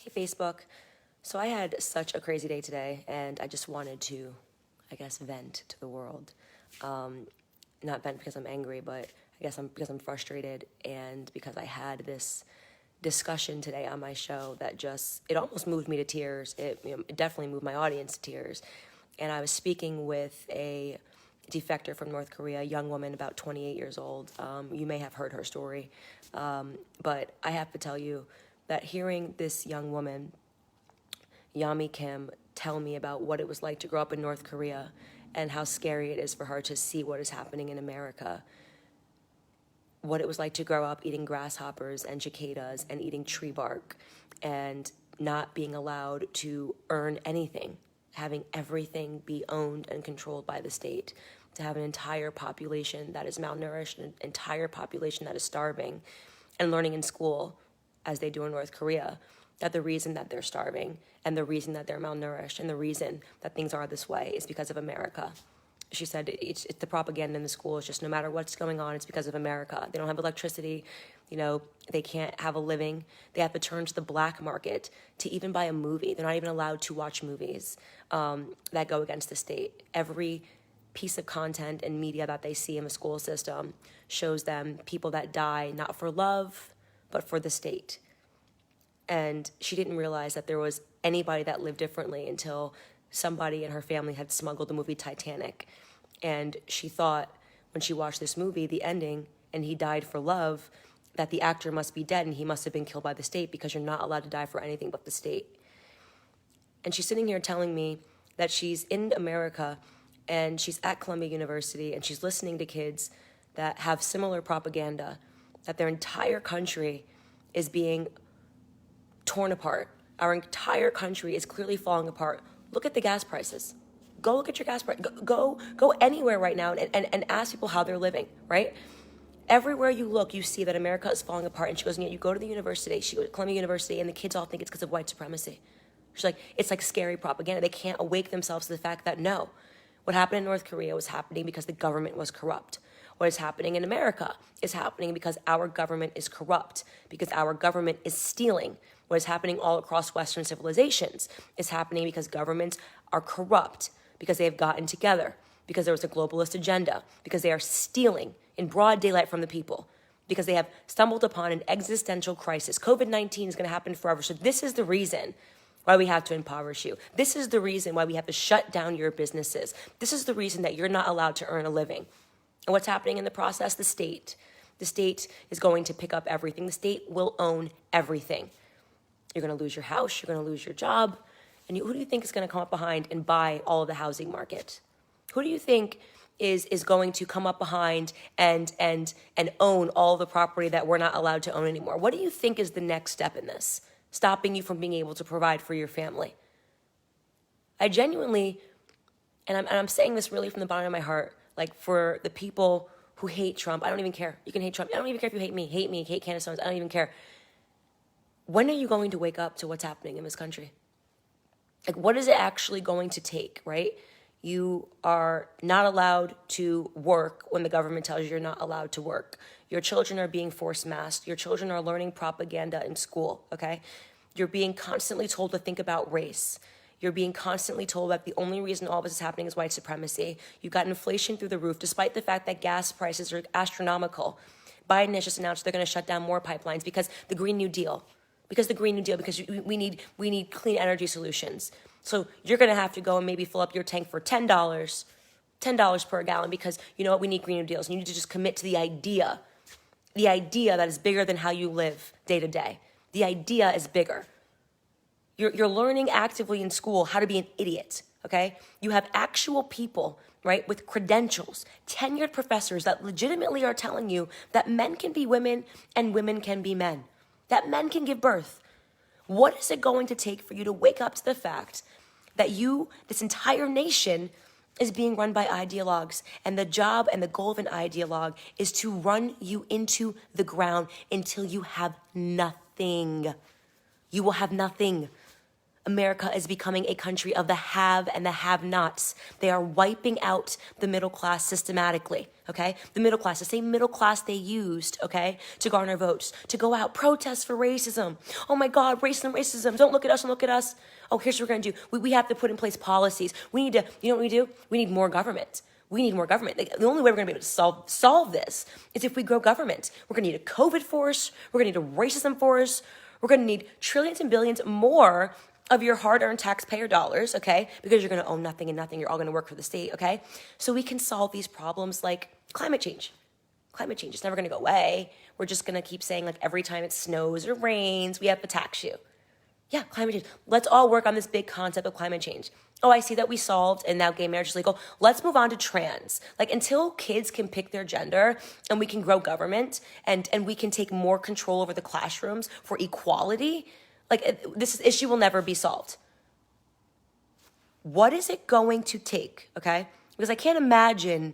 Hey, Facebook. So I had such a crazy day today, and I just wanted to, I guess, vent to the world. Not vent because I'm angry, but I guess because I'm frustrated, and because I had this discussion today on my show that it almost moved me to tears. It definitely moved my audience to tears. And I was speaking with a defector from North Korea, a young woman about 28 years old. You may have heard her story, but I have to tell you that hearing this young woman, Yami Kim, tell me about what it was like to grow up in North Korea and how scary it is for her to see what is happening in America, what it was like to grow up eating grasshoppers and cicadas and eating tree bark and not being allowed to earn anything, having everything be owned and controlled by the state, to have an entire population that is malnourished, an entire population that is starving, and learning in school, as they do in North Korea, that the reason that they're starving and the reason that they're malnourished and the reason that things are this way is because of America. She said it's the propaganda in the school. It's just no matter what's going on, it's because of America. They don't have electricity. They can't have a living. They have to turn to the black market to even buy a movie. They're not even allowed to watch movies that go against the state. Every piece of content and media that they see in the school system shows them people that die not for love, but for the state. And she didn't realize that there was anybody that lived differently until somebody in her family had smuggled the movie Titanic. And she thought, when she watched this movie, the ending, and he died for love, that the actor must be dead and he must have been killed by the state, because you're not allowed to die for anything but the state. And she's sitting here telling me that she's in America and she's at Columbia University and she's listening to kids that have similar propaganda, that their entire country is being torn apart. Our entire country is clearly falling apart. Look at the gas prices. Go look at your gas price. Go anywhere right now and ask people how they're living, right? Everywhere you look, you see that America is falling apart. And she goes, and yet you go to the university, she goes to Columbia University, and the kids all think it's because of white supremacy. She's like, it's like scary propaganda. They can't awake themselves to the fact that no, what happened in North Korea was happening because the government was corrupt. What is happening in America is happening because our government is corrupt, because our government is stealing. What is happening all across Western civilizations is happening because governments are corrupt, because they have gotten together, because there was a globalist agenda, because they are stealing in broad daylight from the people, because they have stumbled upon an existential crisis. COVID-19 is going to happen forever. So this is the reason why we have to impoverish you. This is the reason why we have to shut down your businesses. This is the reason that you're not allowed to earn a living. And what's happening in the process? The state. The state is going to pick up everything. The state will own everything. You're going to lose your house. You're going to lose your job. And who do you think is going to come up behind and buy all of the housing market? Who do you think is going to come up behind and own all the property that we're not allowed to own anymore? What do you think is the next step in this, stopping you from being able to provide for your family? I genuinely, and I'm saying this really from the bottom of my heart, like for the people who hate Trump, I don't even care. You can hate Trump. I don't even care if you hate me, hate Candace Owens. I don't even care. When are you going to wake up to what's happening in this country? Like, what is it actually going to take, right? You are not allowed to work when the government tells you you're not allowed to work. Your children are being forced masked. Your children are learning propaganda in school, okay? You're being constantly told to think about race. You're being constantly told that the only reason all this is happening is white supremacy. You've got inflation through the roof, despite the fact that gas prices are astronomical. Biden has just announced they're going to shut down more pipelines because the Green New Deal. Because we need clean energy solutions. So you're going to have to go and maybe fill up your tank for $10 per gallon, because you know what, we need Green New Deals. And you need to just commit to the idea that is bigger than how you live day to day. The idea is bigger. You're learning actively in school how to be an idiot, okay? You have actual people, right, with credentials, tenured professors that legitimately are telling you that men can be women and women can be men, that men can give birth. What is it going to take for you to wake up to the fact that this entire nation, is being run by ideologues, and the job and the goal of an ideologue is to run you into the ground until you have nothing. You will have nothing. America is becoming a country of the have and the have-nots. They are wiping out the middle class systematically, okay? The middle class, the same middle class they used, okay, to garner votes, to go out, protest for racism. Oh my God, racism, racism, don't look at us, don't look at us. Oh, here's what we're gonna do. We have to put in place policies. We need to, you know what we do? We need more government. We need more government. The only way we're gonna be able to solve this is if we grow government. We're gonna need a COVID force, we're gonna need a racism force, we're gonna need trillions and billions more of your hard-earned taxpayer dollars, okay? Because you're gonna own nothing and nothing, you're all gonna work for the state, okay? So we can solve these problems like climate change. Climate change is never gonna go away. We're just gonna keep saying like every time it snows or rains, we have to tax you. Yeah, climate change. Let's all work on this big concept of climate change. Oh, I see that we solved and now gay marriage is legal. Let's move on to trans. Like until kids can pick their gender and we can grow government and we can take more control over the classrooms for equality, like this issue will never be solved. What is it going to take, okay? Because I can't even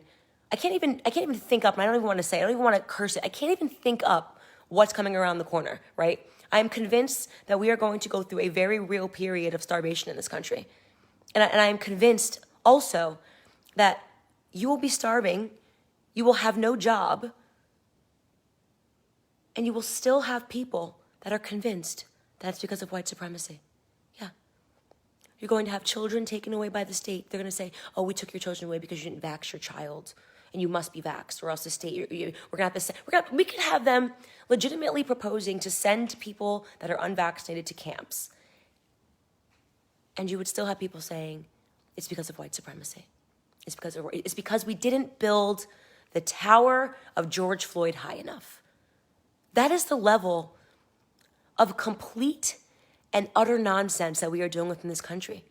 think up, and I don't even want to say, I don't even want to curse it. I can't even think up what's coming around the corner, right? I'm convinced that we are going to go through a very real period of starvation in this country. And I am convinced also that you will be starving, you will have no job, and you will still have people that are convinced that's because of white supremacy. Yeah. You're going to have children taken away by the state. They're going to say, oh, we took your children away because you didn't vax your child. And you must be vaxxed or else the state, we're going to have to, we could have them legitimately proposing to send people that are unvaccinated to camps. And you would still have people saying, it's because of white supremacy. It's because we didn't build the Tower of George Floyd high enough. That is the level of complete and utter nonsense that we are dealing with in this country.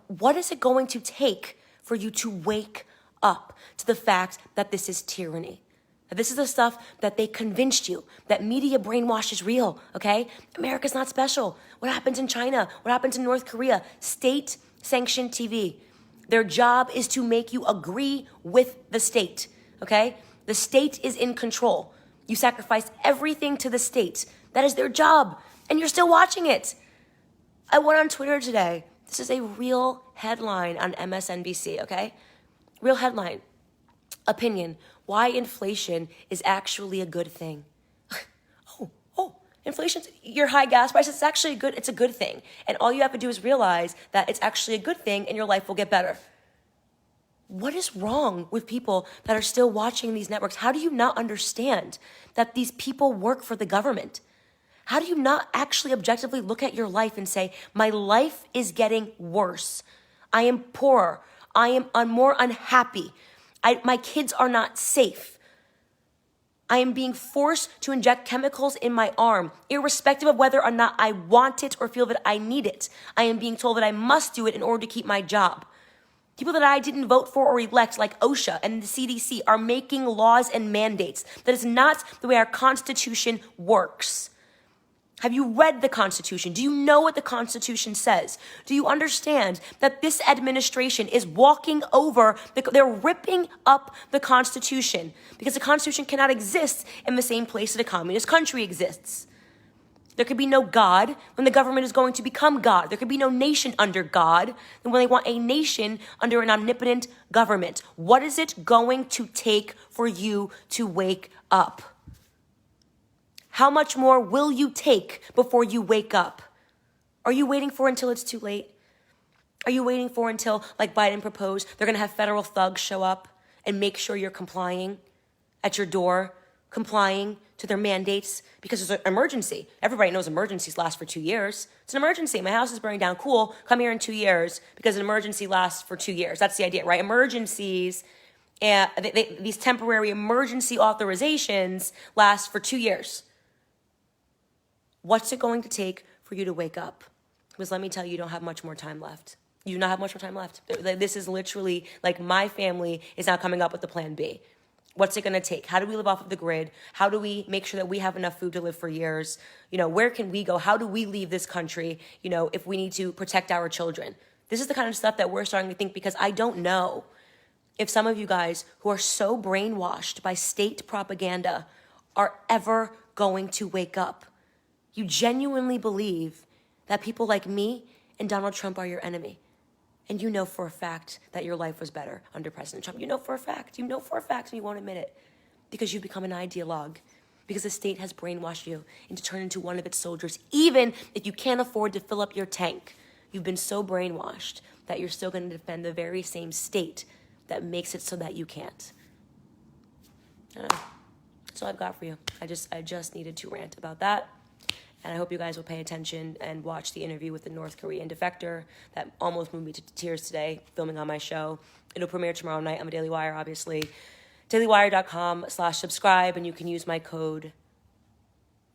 What is it going to take for you to wake up to the fact that this is tyranny? That this is the stuff that they convinced you, that media brainwash is real, okay? America's not special. What happens in China? What happens in North Korea? State-sanctioned TV. Their job is to make you agree with the state, okay? The state is in control. You sacrifice everything to the state. That is their job, and you're still watching it. I went on Twitter today. This is a real headline on MSNBC, okay? Real headline. Opinion. Why inflation is actually a good thing. Inflation, your high gas prices, it's a good thing. And all you have to do is realize that it's actually a good thing and your life will get better. What is wrong with people that are still watching these networks? How do you not understand that these people work for the government? How do you not actually objectively look at your life and say, my life is getting worse. I am poorer. I am more unhappy. My kids are not safe. I am being forced to inject chemicals in my arm, irrespective of whether or not I want it or feel that I need it. I am being told that I must do it in order to keep my job. People that I didn't vote for or elect, like OSHA and the CDC, are making laws and mandates. That is not the way our Constitution works. Have you read the Constitution? Do you know what the Constitution says? Do you understand that this administration is walking over, they're ripping up the Constitution because the Constitution cannot exist in the same place that a communist country exists. There could be no God when the government is going to become God. There could be no nation under God when they want a nation under an omnipotent government. What is it going to take for you to wake up? How much more will you take before you wake up? Are you waiting for until it's too late? Are you waiting for until, like Biden proposed, they're going to have federal thugs show up and make sure you're complying at your door, complying to their mandates because there's an emergency? Everybody knows emergencies last for 2 years. It's an emergency. My house is burning down. Cool. Come here in 2 years because an emergency lasts for 2 years. That's the idea, right? Emergencies, and these temporary emergency authorizations last for 2 years. What's it going to take for you to wake up? Because let me tell you, you don't have much more time left. You do not have much more time left. This is literally like my family is now coming up with the plan B. What's it going to take? How do we live off of the grid? How do we make sure that we have enough food to live for years? You know, where can we go? How do we leave this country, you know, if we need to protect our children? This is the kind of stuff that we're starting to think because I don't know if some of you guys who are so brainwashed by state propaganda are ever going to wake up. You genuinely believe that people like me and Donald Trump are your enemy. And you know for a fact that your life was better under President Trump. You know for a fact, and you won't admit it. Because you've become an ideologue. Because the state has brainwashed you into turning into one of its soldiers, even if you can't afford to fill up your tank. You've been so brainwashed that you're still going to defend the very same state that makes it so that you can't. That's all I've got for you. I just needed to rant about that. And I hope you guys will pay attention and watch the interview with the North Korean defector that almost moved me to tears today, filming on my show. It'll premiere tomorrow night on the Daily Wire, obviously. dailywire.com/subscribe, and you can use my code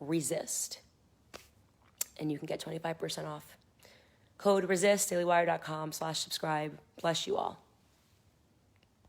RESIST. And you can get 25% off. Code RESIST, dailywire.com/subscribe. Bless you all.